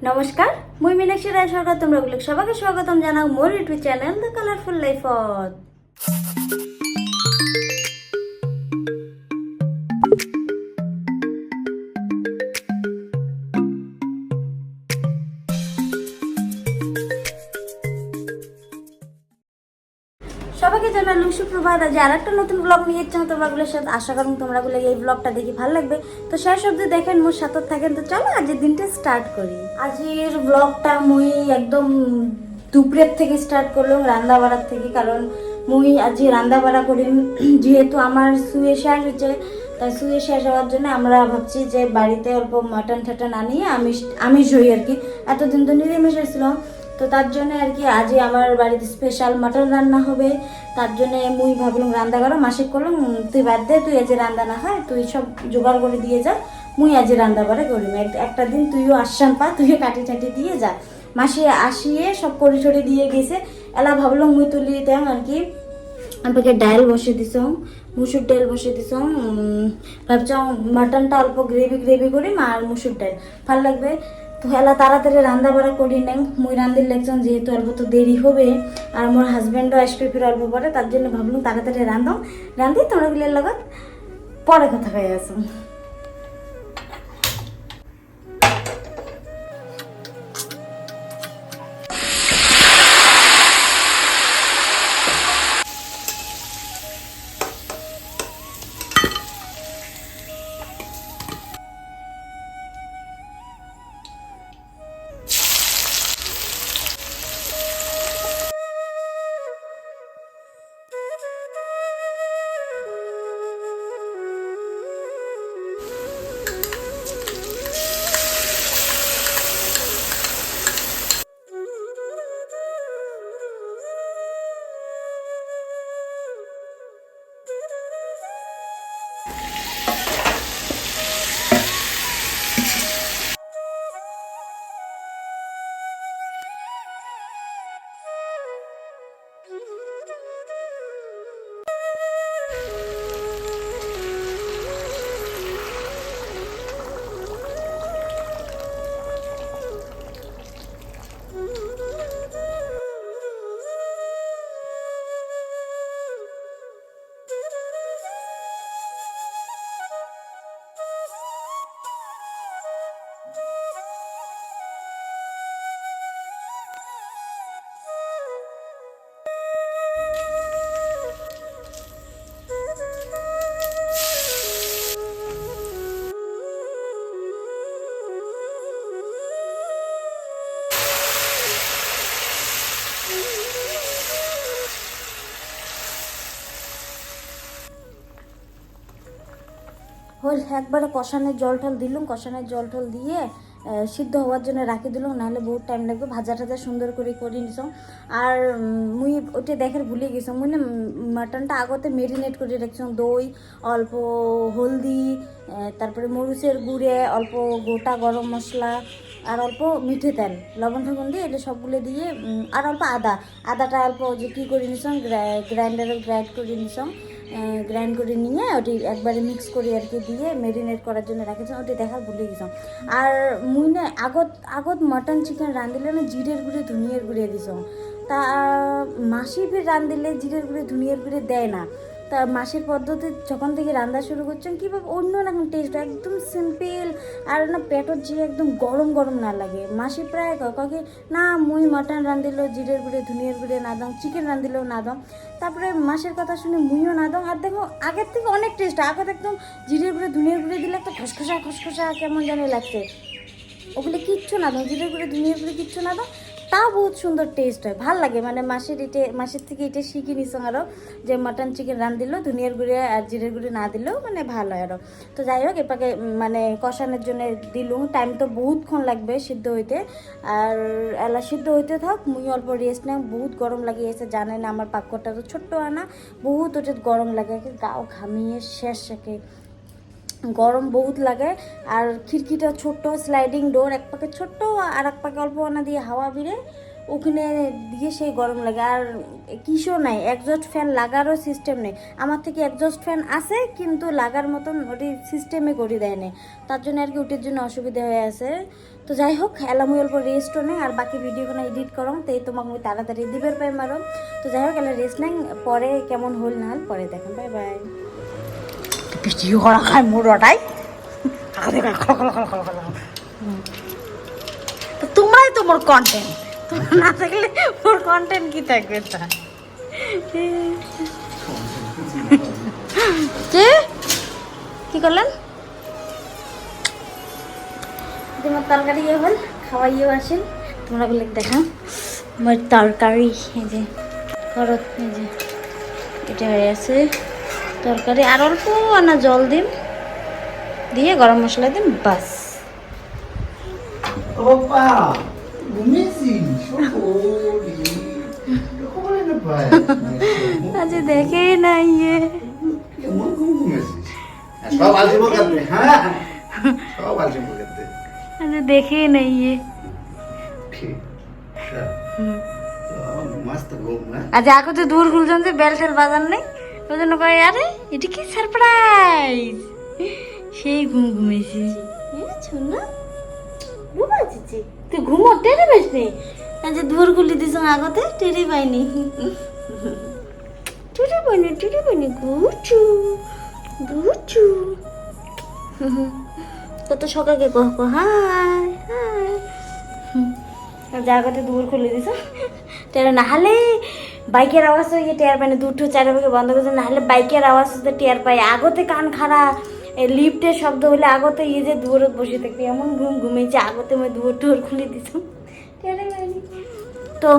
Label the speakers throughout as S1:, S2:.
S1: নমস্কার, মুই মীনাক্ষী রায় সরকার। তোমরা সবাইকে স্বাগতম জানাও মোর ইউটিউব চ্যানেল দ্য কালারফুল লাইফত। সবাইকে জানালাম সুপ্রভাত। আজ আর একটা নতুন ব্লগ নিয়ে যাচ্ছি তোমরাগুলোর সাথে। আশা করুন তোমরাগুলো এই ব্লগটা দেখি ভালো লাগবে। তো শেষ অবধি দেখেন, মোর সাথে থাকেন। তো চলো আজকের দিনটা স্টার্ট করি। আজকের ব্লগটা মুই একদম দুপুরের থেকে স্টার্ট করলাম, রান্না বাড়ার থেকে। কারণ মুই আজ রান্না বাড়া করি, যেহেতু আমার শুয়ে শেষ হচ্ছে। তাই শুয়ে শেষ হওয়ার জন্য আমরা ভাবছি যে বাড়িতে অল্প মাটন ঠাটন আনিয়ে আমিষ হই আর কি। এতদিন তো নিরামিষ হয়েছিলাম, তো তার জন্য আর কি আজ আমার বাড়িতে স্পেশাল মাটন রান্না হবে। তার জন্য মুই ভাবলাম রান্না করো, মাসিক করলাম তুই বাদ দে, তুই আজ রান্না না হয়, তুই সব জোগাড় করে দিয়ে যা, মুই আজ রান্না বাড়া করি। একটা দিন তুইও আসান পা, তুইও কাটি টাটি দিয়ে যা। মাসি আসিয়ে সব করি টরি দিয়ে গেছে। এলা ভাবলাম মুই তুলি দিতাম আর কি। আমাকে ডাল বসিয়ে দিছ, মুসুর ডাল বসিয়ে দিছ। ভাবছিলাম মাটনটা অল্প গ্রেভি গ্রেভি করি, আর মুসুর ডাল ভালো লাগবে। তো এলা তাড়াতাড়ি রান্না বাড়া করি নেই, মুই রান্ধির লেগছেন, যেহেতু অল্প তো দেরি হবে। আর মোর হাজব্যান্ডও আসবে ফির অল্প পরে। তার জন্য ভাবলাম তাড়াতাড়ি রান্ধি তোমরা গুলোর লগত পরে কথা হয়ে আসো। হল একবারে কষানোর জল টল দিলাম, কষানোর জল টল দিয়ে সিদ্ধ হওয়ার জন্য রাখি দিলাম, নাহলে বহুত টাইম লাগবে। ভাজা টাজা সুন্দর করে নিছাম। আর মুই ওটা দেখার ভুলে গেছিলাম, মুই না মাটনটা আগতে মেরিনেট করে রাখছিলাম। দই, অল্প হলদি, তারপরে মরিচের গুঁড়ে, অল্প গোটা গরম মশলা, আর অল্প মিঠে তেল, লবণ ঠবণ দিয়ে এটা সবগুলো দিয়ে, আর অল্প আদাটা অল্প যে কী করে নিছাম, গ্রাইন্ডারে গ্রাইন্ড করে নিছাম। গ্রাইন্ড করে নিয়ে ওটি একবারে মিক্স করে আর কি দিয়ে মেরিনেট করার জন্য রাখেছিলাম। ওটি দেখার ভুলে গেছিলাম। আর মুই না আগত মাটন চিকেন রাঁধিলে না জিরের গুঁড়ে ধনিয়ার গুঁড়ে দিছাম। তা মাসি ফির রাঁধিলে জিরের গুঁড়ে ধনিয়ার গুঁড়ে দেয় না। তা মাসির পদ্ধতি যখন থেকে রান্না শুরু করছেন কীভাবে অন্য রকম টেস্ট, একদম সিম্পল। আর না পেটর যে একদম গরম গরম না লাগে। মাসি প্রায় কাকে না মুই মাটন রাঁধিলেও জিরের গুঁড়ে ধনিয়ার গুঁড়ে না দাম, চিকেন রাঁধিলেও না দাম। তারপরে মাসের কথা শুনে মুইও না দাম। আর দেখো আগের থেকে অনেক টেস্ট। আগে একদম জিরের গুঁড়ে ধনিয়ার গুঁড়ে দিলে একটা খসখসা কেমন জানি লাগছে। ওগুলো কিচ্ছু না দাও, জিরের গুঁড়ে ধনিয়ার গুঁড়ে কিচ্ছু না দাও, তাও বহুত সুন্দর টেস্ট হয়, ভাল লাগে। মানে মাসের থেকে এটা শিখে নিছ আরও, যে মাটন চিকেন দিলেও ধনিয়ার গুঁড়ে আর জিরের গুঁড়ে না দিলেও মানে ভালো হয় আরও। তো যাই হোক, এপাকে মানে কষানোর জন্য দিলুম। টাইম তো বহুতক্ষণ লাগবে সিদ্ধ হইতে। আর এলা সিদ্ধ হইতে থাক, মুই অল্প রেস্ট নেই। বহুত গরম লাগিয়েছে, জানেন আমার পাকঘরটা তো ছোট্ট আনা, বহুত ওটা গরম লাগে, গাও ঘামিয়ে শেষ একে, গরম বহুত লাগে। আর খিড়কিটা ছোট্ট, স্লাইডিং ডোর, এক পাকে ছোট্ট আর এক পাকে অল্প আনা দিয়ে হাওয়া বেরে, ওখানে দিয়ে সেই গরম লাগে। আর কিসও নাই, একজস্ট ফ্যান লাগারও সিস্টেম নেই। আমার থেকে একজস্ট ফ্যান আছে, কিন্তু লাগার মতন ওটি সিস্টেমে করে দেয় না। তার জন্য আর কি ওটির জন্য অসুবিধা হয়ে আছে। তো যাই হোক এলা মুই অল্প রেস্টও নেই আর বাকি ভিডিওখানে এডিট করম তো তোমাকে মুই তাড়াতাড়ি দিবের পাই মারম। তো যাই হোক এলা রেস্ট নেই, পরে কেমন হল না হল পরে দেখেন। Bye bye. ভিডিও করা খায় মোড়াটাই তো তোমরাই তো মোর কন্টেন্ট, তোমরা না থাকলে মোর কন্টেন্ট কি থাকবে? তা কে কি করলেন? তোমার তরকারি ইয়ে হল, খাওয়াইও আসেন তোমরা বলে দেখা আমার তরকারি। এই যে খরচ, এই যে এটা হয়ে আছে তরকারি। আর অল্প আনা জল দিন, দিয়ে গরম মশলা দিন, বাস। আজ দেখে না ইয়ে দেখে নাই আজ আগে তো দূর খুলছেন যে বেল টেল বাজার নেই, ওই জন্য কয় আরে এটা কি সারপ্রাইজ। সেই ঘুম ঘুমেছি না ঘুমাচ্ছি, তুই ঘুমো টেরে বেশ নেই। আজ দূর খুলি দিস আগতে টেরে পাইনি, টেরে পাইনি, টেরে পাইনি। গুচু গুচু কত সকালকে কহ হাই হাই, জায়গাতে দূর খুলে দিস টের। নাহলে বাইকের আওয়াজ হয়ে টের পাই না, দুটো চারিপাকে বন্ধ করছে, নাহলে বাইকের আওয়াজ হতে টের পাই। আগতে কান খারাপ, লিফটের শব্দ হলে আগতে ইয়ে যে দূরত বসে থাকবি, এমন ঘুম ঘুমিয়েছে আগতে মই দূর টুর খুলে দিস টেরে পাইনি। তো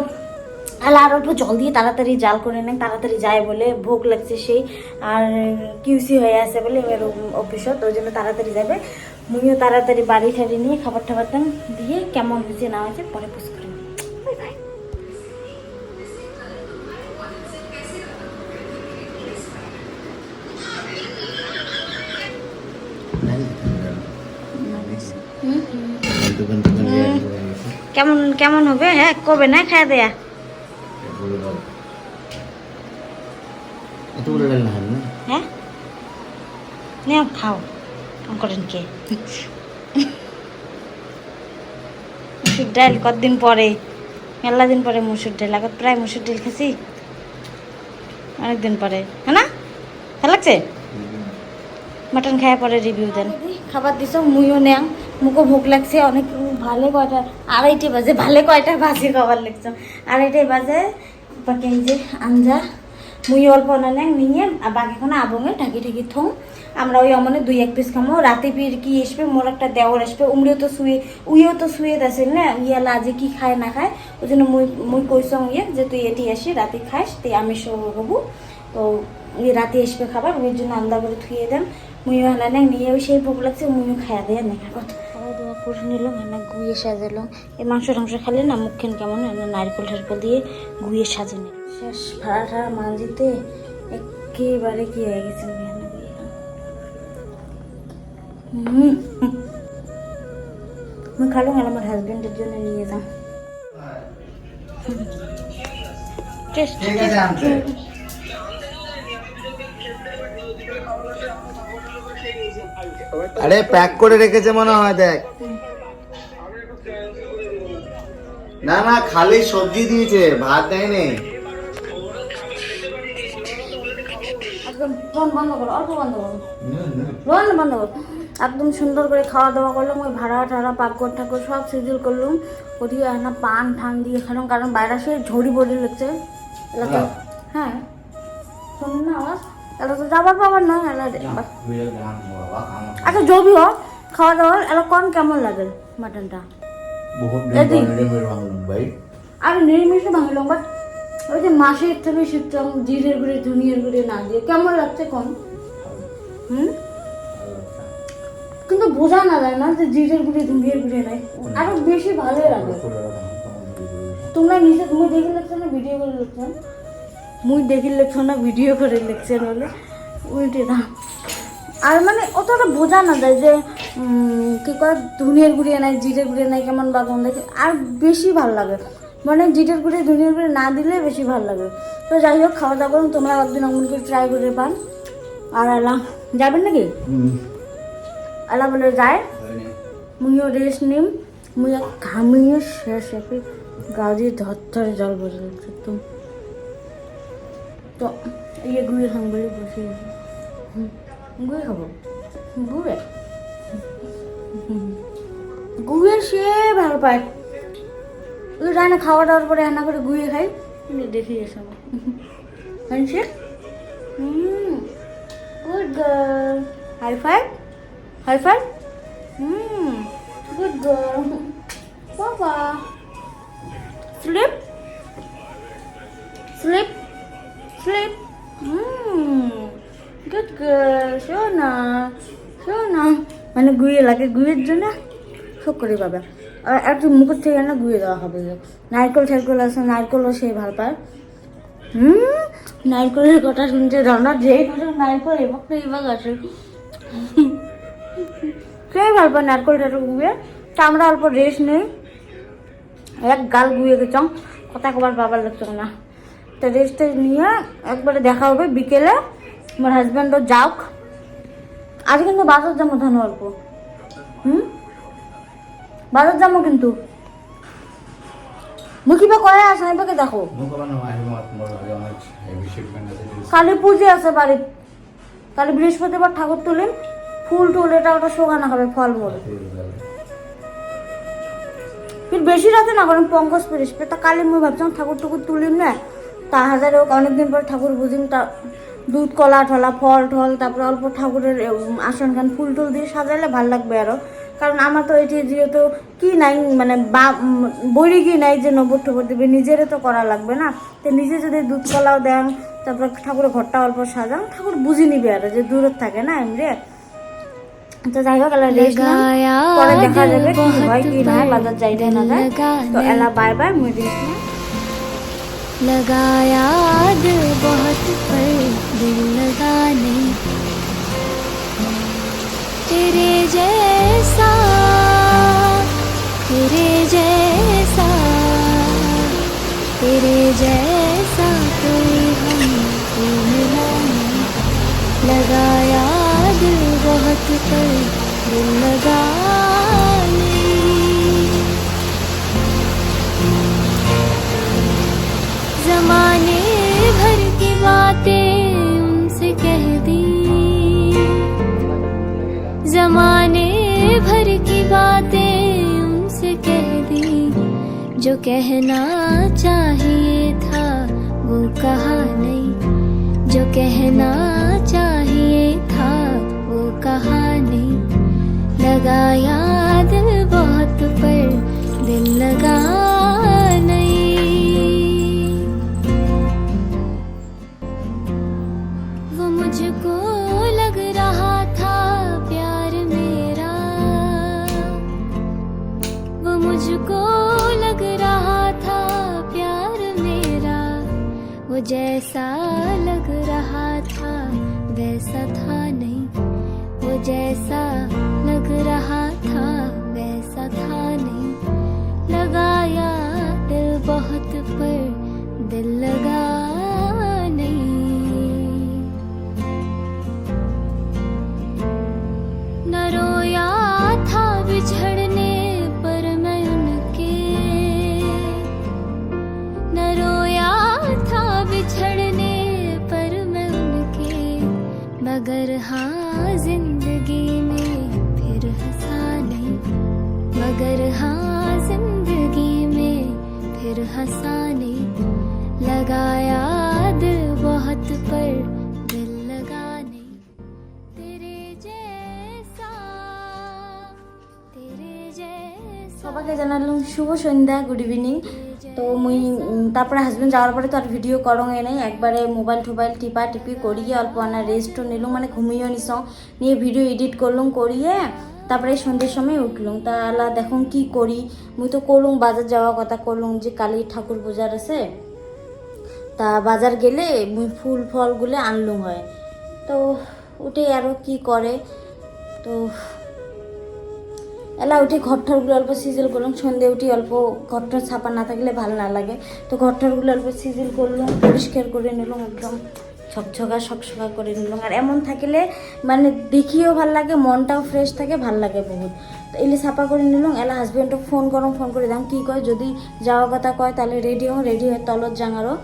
S1: আলা আর অল্প জল দিয়ে তাড়াতাড়ি জাল করে নেন, তাড়াতাড়ি যায় বলে ভোগ লাগছে সেই, আর কিউসি হয়ে আছে বলে এবার অফিসত, ওই জন্য তাড়াতাড়ি যাবে। মুইও তাড়াতাড়ি বাড়ি ঠাড়ি নিয়ে খাবার টাবার দিয়ে কেমন হয়েছে না হয়েছে পরে পোস্ট করে। Bye bye. কেমন কেমন হবে? হ্যাঁ কবে না খাওয়া দেয়া হ্যাঁ নে খাও করেন কে মুসুর ডাল কতদিন পরে, মেলা দিন পরে মুসুর ডাল। আগে প্রায় মুসুর ডাল খাসি অনেকদিন পরে, হ্যাঁ না? ভালো লাগছে? মাটন খাওয়া পরে রিভিউ দেন। খাবার দিছ মুইও নেও, মুখও ভোগ লাগছে অনেক। ভালে কয়টা 2:30 বাজে, ভালে কয়টা বাজে খাবার লাগছে 2:30 বাজে। বাকি এই যে আঞ্জা মুই অল্প নেন নিয়ে বাকিখানে আবঙে ঢাকি ঢাকি থম। আমরা ওই অমনে 2-1 পিস খামো। রাতে ফির কি আসবে, মোর একটা দেওয়ার আসবে, উইও তো শুয়ে আসেন না, ইয়ালা আজ কি খায় না খায়, ওই জন্য মুই কইসং ইয়ে যে তুই এটি আসি রাতে খাস, তুই আমি হবো। তো ওই রাতে আসবে খাবার, ওই জন্য আলাদা করে থুয়ে দেন। মুইও হানা নেন নিয়ে ওই সেই ভোগ লাগছে, মুইও খাইয়া দেয় নেখার কথা। খাওয়া দাওয়া করে নিলাম, হানা গুয়ে সাজালাম। এই মাংস টাংস খালে না মুখখান কেমন নারকেল টারকেল দিয়ে গুয়ে সাজে নে। শেষ ভাড়া ঠাড়া মাঝিতে একেবারে কি হয়ে গেছে। মুই খালো আর আমার হাজবেন্ডের জন্য নিয়ে যাও।
S2: আরে প্যাক করে রেখেছে মনে হয়, দেখ। না না খালি সবজি দিয়েছে, ভাত দেয়নি।
S1: একদম ফোন বন্ধ করো, অল্প বন্ধ করো, বন্ধ করো। একদম সুন্দর করে খাওয়া দাওয়া করলাম। ওই ভাড়া টাড়া পাকড় ঠাকুর সব সিজিল করলাম, ওদিকে না পান ঠান দিয়ে খেলাম, কারণ বাইরে সে ঝড়ি বড়ি লাগছে এলাকা। হ্যাঁ শোনেন না আওয়াজ, এলা তো যাবার পাবার নয় এলা। আচ্ছা জবি হোক খাওয়া দাওয়া এলা কোন কেমন লাগে মাটনটা? আর নিরামিষে ভাঙলাম, বাট ওই যে মাসের থেকে শিখতাম জিরের গুঁড়ি ধনিয়ার গুঁড়ি না দিয়ে কেমন লাগছে কোন? কিন্তু বোঝা না যায় না যে জিরের গুঁড়ি ধনিয়ার গুঁড়ি নাই, আরো বেশি ভালো লাগে। তোমরা নিজে তুমি দেখে লিখছো না ভিডিও করে লিখছো? মুই দেখে লিখছো না ভিডিও করে লিখছেন বলে উল্টে দাম। আর মানে অতটা বোঝা না যায় যে কি কয় ধনিয়ার গুঁড়ি নাই জিরের গুঁড়ি নাই কেমন বা গন্ধ, আর বেশি ভালো লাগে। মানে জিরের গুঁড়ি ধনিয়ার গুঁড়ি না দিলে বেশি ভালো লাগে। তো যাই হোক খাওয়া দাওয়া করুন, তোমরা একদিন অমন করে ট্রাই করে পান। আর আল্লাহ যাবেন নাকি? আল্লাহ বলে যায় মুইও রেস্ট নিম, মুই ঘামিয়ে শেষ একটু গা দিয়ে ধর জল বসে যাচ্ছে একদম। তো এই গুড়ি খাম বলে বসে গেছে। গুড়ি খাবো, গুড়ে গুড়ে সে ভালো পায়। ওই রান্না খাওয়া দাওয়ার পরে রান্না করে গুড়িয়ে খাই, দেখে গেছে আমার হ্যান্ডসে। Good girl, high five, high five. Good girl বাবা। Sleep sleep sleep. Good girl, শোনা শোনা। মানে গুঁয়ে লাগে, গুঁয়ের জন্য শোক করে পাবে। আর একটু মুখের থেকে না গুঁয়ে দেওয়া হবে। নারকেল ঠারকেল আছে, নারকেলও সে ভালো পায়। নারকেলের কথা শুনছে রান্না যেই করে নারকেল এবার আছে সে ভালো পায় নারকেল টারকেল গুঁয়ে। তা আমরা অল্প রেস্ট নেই, এক গাল গুঁয়ে গেছাম, কথা কবার বাবার লাগছে না। তো রেস্টে নিয়ে একবারে দেখা হবে বিকেলে। আমার হাজব্যান্ডও যাওক। আজ কিন্তু বাজার যাবো ধন অল্প। বাজার যাবো কিন্তু মুখিবা করে আসে এবারে দেখো। কালী পুজো আছে বাড়ি, কালী বৃহস্পতিবার ঠাকুর তুলেন, ফুল টুল এটা ওটা শোকানো হবে, ফলমূল ফির বেশি রাতে না করেন পঙ্কজ বৃহস্পতি। তা কালী মুই ভাবছিলাম ঠাকুর টুকুর তুলিম না, তা হাজারে অনেকদিন পর ঠাকুর বুঝিম। তা দুধ কলা ঠলা ফল টল, তারপরে অল্প ঠাকুরের আসন খান ফুল টুল দিয়ে সাজাইলে ভাল লাগবে আরো। কারণ আমার তো এটি যেহেতু কি নাই, মানে বড়ি কি নাই যে নবর টবর দেবে, নিজেরও তো করা লাগবে না। তো নিজে যদি দুধ কলাও দেন, তারপরে ঠাকুরের ঘরটা অল্প সাজান, ঠাকুর বুঝি নিবে আরো যে দূরত থাকে না এমনি। তো যাই হোক পরে দেখা যাবে কি হয় কি না, বাজার যাইতে না যায়। তো এলা বাই বাই, মুই রেস্ট না।
S3: लगाया दिल बहुत पर दिल लगा नहीं, तेरे जैसा तेरे जैसा तेरे जैसा कोई हमको मिला नहीं, लगाया दिल बहुत पर दिल लगा ज़माने भर की बातें उनसे कह दी, ज़माने भर की बातें उनसे कह दी, जो कहना चाहिए था वो कहा नहीं, जो कहना चाहिए था वो कहा नहीं, लगाया दिल बहुत पर दिल लगा नहीं। मुझको लग रहा था प्यार मेरा, वो मुझको लग रहा था प्यार मेरा, वो जैसा लग रहा था वैसा था नहीं, वो जैसा लग रहा था वैसा था नहीं, लगाया दिल बहुत पर दिल लगा नहीं। न रोया था बिछड़ने पर मैं उनके, न रोया था बिछड़ने पर मैं उनके, मगर हाँ जिंदगी में फिर हंसा नहीं, मगर हाँ जिंदगी में फिर हंसा नहीं, लगाया दिल बहुत पर दिल लगा नहीं, तेरे जैसा तेरे जैसा।
S1: সবাইকে জানালাম শুভ সন্ধ্যা, গুড ইভিনিং। তো মুই তারপরে হাজবেন্ড যাওয়ার পরে তো আর ভিডিও করঙে নেই, একবারে মোবাইল টোবাইল টিপা টিপি করিয়ে অল্প আনা রেস্টও নিলাম, মানে ঘুমিয়েও নিসাম, নিয়ে ভিডিও এডিট করলাম, করিয়ে তারপরে সন্ধ্যের সময় উঠলাম। তা আল্লাহ দেখুন কি করি, মুই তো করলুম বাজার যাওয়ার কথা করলুম যে কালী ঠাকুর পূজার আছে, তা বাজার গেলে মুই ফুল ফলগুলো আনলুম হয়। তো উঠে আরও কি করে, তো এলা উঠে ঘরঠরগুলো অল্প সিজিল করলাম, সন্ধে উঠি অল্প ঘরঠর ছাপা না থাকলে ভালো না লাগে, তো ঘরঠরগুলো অল্প সিজিল করলাম, পরিষ্কার করে নিলাম, একদম ঝকঝকা সকসকা করে নিলাম। আর এমন থাকলে মানে দেখিও ভাল লাগে, মনটাও ফ্রেশ থাকে, ভাল লাগে বহুত। তো এলে সাফা করে নিলাম। এলা হাজব্যান্ডকে ফোন করে দাম কী কয়, যদি যাওয়ার কথা কয় তাহলে রেডি হয়ে তলত যাঙারও,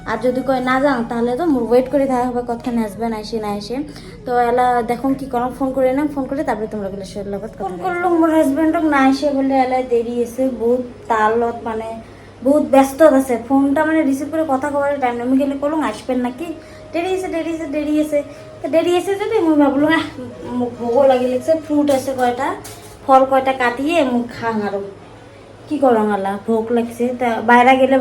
S1: আর যদি কয় না যাং তাহলে তো মোর ওয়েট করে থাকা হবে কতক্ষণ হাজব্যান্ড আসে না আসে। তো এলা দেখুন কি করো, ফোন করে নাম, ফোন করে তারপরে তোমরা বলে শরীর লগত ফোন করলাম। মোর হাজব্যান্ডক না আসে বলে এলা দেরি এসে বহুত তালত মানে বহুত ব্যস্ত আছে, ফোনটা মানে রিসিভ করে কথা কবার টাইম নেই। আমি গেলে করলাম আসবেন নাকি, দেরি এসে যদি মুই ভাবলাম মুখ ভোগও লাগি লাগছে, ফ্রুট আছে কয়টা, ফল কয়টা কাটিয়ে মুখ খাং আরো কি করো আলা ভোগ লাগছে। তা বাইরে গেলে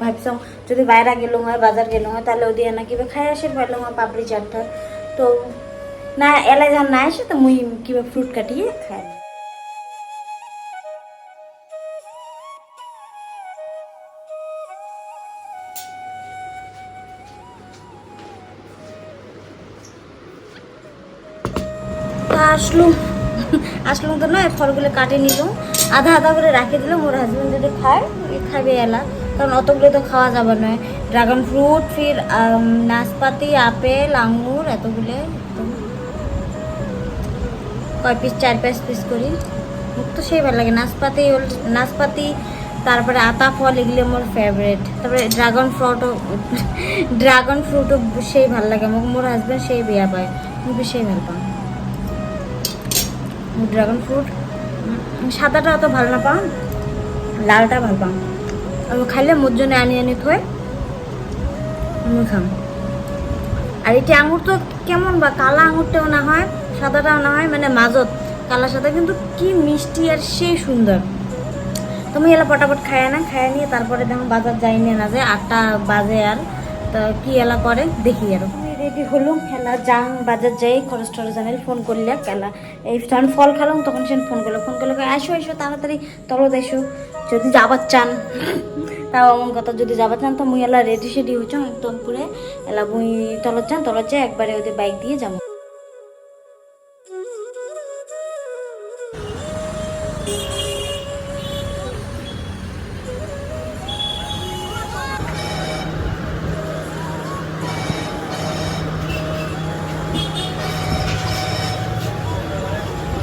S1: ভাবছ যদি বাইরে গেলো হয় বাজার গেলো হয় তাহলে ওদিকে না কিবা খাই আসে পারলাম হয় পাপড়ি চাটটা। তো না এলাই যখন না আসে তো মুই কিবা ফ্রুট কাটিয়ে খাই। আসলুম তো নয়, ফলগুলো কাটে নিলাম, আধা করে রাখে দিলাম। ওর হাজব্যান্ড যদি খায় খাবে এলা, কারণ অতগুলো তো খাওয়া যাবে নয়। ড্রাগন ফ্রুট, ফির নাশপাতি, আপেল, আঙ্গুর এতগুলো কয় পিস 4-5 পিস করি। মুখ তো সেই ভালো লাগে নাশপাতি, তারপরে আতা ফল এগুলো আমার ফেভারিট। তারপরে ড্রাগন ফ্রুটও সেই ভালো লাগে মোক। মোর হাজব্যান্ড সেই বিয়া পায়, মুখে সেই ভালো পাম ড্রাগন ফ্রুট। সাদাটা অত ভালো না পাম, লালটা ভালো পাম। আমি খাইলে মোর জন্য আনি থয়ে আমি খাম। আর এটি আঙুর তো কেমন বা কালা আঙুরটাও না হয় সাদাটাও না হয়, মানে মাজত কালার সাদা, কিন্তু কি মিষ্টি আর সেই সুন্দর। তুমি এলা পটাপট খায় নিয়ে তারপরে দেখো বাজার যাই নিয়ে না যায় 8টা বাজে। আর তো কি এলা করে দেখি আর রেডি হলুম, খেলা যাং বাজার যাই খরচ জানাই ফোন করলে খেলা এই যখন ফল খেলাম তখন সে ফোন করলো আসো তাড়াতাড়ি তলত এসো যদি যাবার চান। তাও এমন কথা যদি যাবার চান তো মুই এলা রেডি হচ্ছ একদম পুরে এলা মুই তলত যাই একবারে ওদের বাইক দিয়ে যাবো।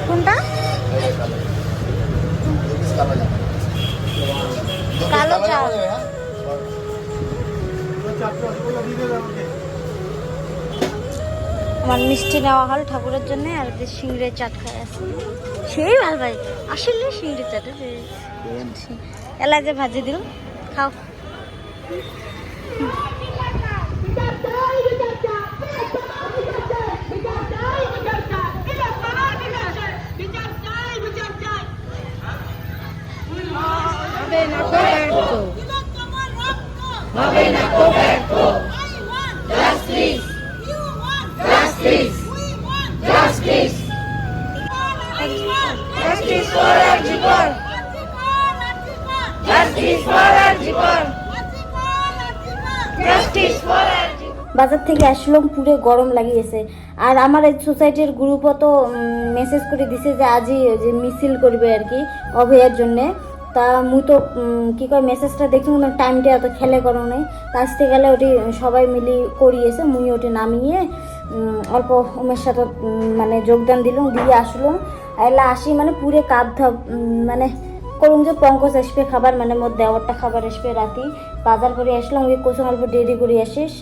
S1: কোনটা কালো চাল আমার মিষ্টি নেওয়া হল ঠাকুরের জন্য, আর সিংড়ের চাট খাই আছে সেই ভালো ভাই আসলে সিংড়ের চাট এলা যে ভাজি দিল খাও। বাজার থেকে আসলাম পুরো গরম লাগিয়েছে। আর আমার এই সোসাইটির গ্রুপও তো মেসেজ করে দিছে যে আজই যে মিছিল করবে আর কি অভয়ার জন্যে। তা মুই তো কী কয় মেসেজটা দেখি টাইমটা এত খেলে করো নেই, আসতে গেলে ওটি সবাই মিলি করিয়েছে। মুই ওটি নামিয়ে অল্প উমের সাথে মানে যোগদান দিলাম, দিয়ে আসলাম। এলা আসি মানে পুরে কাপ ধাপ মানে করুন যে পঙ্কজ আসবে খাবার, মানে মোর দেওয়ারটা খাবার আসবে রাতি বাজার করে আসলাম। ওই কোচন অল্প দেরি করে আসিস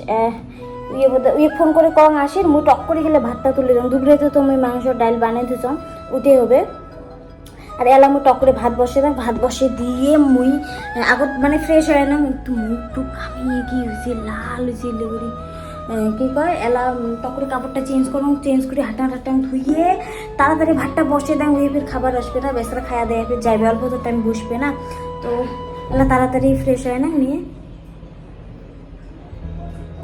S1: ইয়ে ফোন করে কম আসিস, মুই টক করে গেলে ভাতটা তুলে দিলাম। দুপুরে তো তুমি মাংস ডাল বানিয়ে দিছ উঠে হবে। আর এলা মুই টক করে ভাত বসে দিয়ে মুই আগত মানে ফ্রেশ হয় না মুখটু কামিয়ে কি হয়েছে লাল হয়েছে লেগুড়ি কী কয় এলা টক করে কাপড়টা চেঞ্জ করে হাঁটান ধুইয়ে তাড়াতাড়ি ভাতটা বসে দেন। ওই ফের খাবার আসবে না, বেসরা খাওয়া দেয় ফের যাবে, অল্প তো টাইম বসবে না। তো এলা তাড়াতাড়ি ফ্রেশ হয় না নিয়ে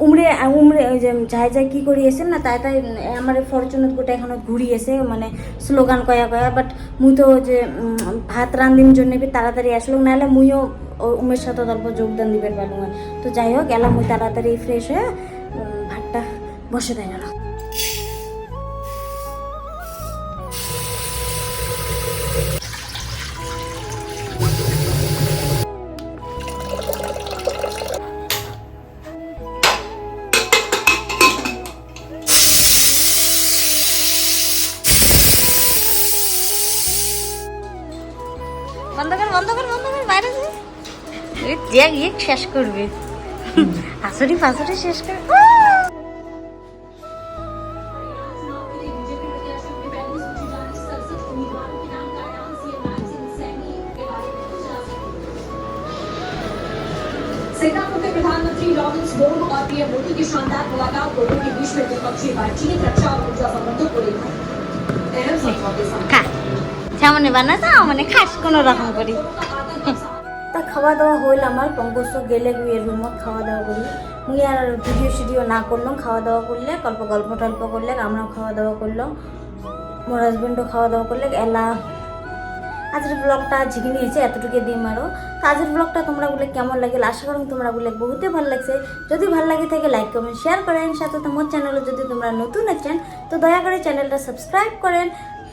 S1: উমরে ওই যে যাই কি করিয়েছেন না তাই আমার ফরচুনত গোটা এখনো ঘুরিয়েছে মানে স্লোগান কয়া বাট মুই তো যে ভাত রান্ধির জন্য তাড়াতাড়ি আসলো, নাহলে মুইও উমের সাথে অল্প যোগদান দিবেন পারলাম। তো যাই হোক এলাম মুই তাড়াতাড়ি ফ্রেশ হয়ে ভাতটা বসে দেয় না। যে গিয়ে শেষ করবে হাসুরি ফাসুরি শেষ করবে
S4: सिंगापुर के प्रधानमंत्री लॉरेंस वोंग और पीएम मोदी की शानदार मुलाकात दोनों के बीच में द्विपक्षीय बातचीत रक्षा और ऊर्जा संबंधों को लेकर अहम समझौते सामने
S1: খা সামনে বানাতো মানে খাস কোনো রকম করি তা খাওয়া দাওয়া হইল আমার পঙ্কজ গেলে গিয়ে রুমত খাওয়া দাওয়া করি মুই আর ভিডিও না করলাম খাওয়া দাওয়া করলে গল্প টল্প করলে আমরাও খাওয়া দাওয়া করলাম মোর হাজবেন্ডও খাওয়া দাওয়া করলে এলা আজকের ব্লগটা ঝিকে নিয়েছে এতটুকু দিন আরও তো আজকের ব্লগটা তোমরা বলে কেমন লাগে আশা করি তোমরা বলে বহুতে ভালো লাগছে যদি ভালো লাগে থাকে লাইক কমেন্ট শেয়ার করেন সাথে তোমার চ্যানেলে যদি তোমরা নতুন আছেন তো দয়া করে চ্যানেলটা সাবস্ক্রাইব করেন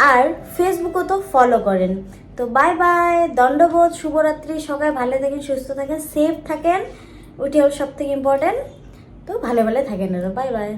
S1: আর ফেসবুকও তো ফলো করেন তো বাই বাই দণ্ডবোধ শুভরাত্রি সবাই ভালো থাকেন সুস্থ থাকেন সেফ থাকেন ওইটি হল সব থেকে ইম্পর্টেন্ট তো ভালো থাকেন বাই বাই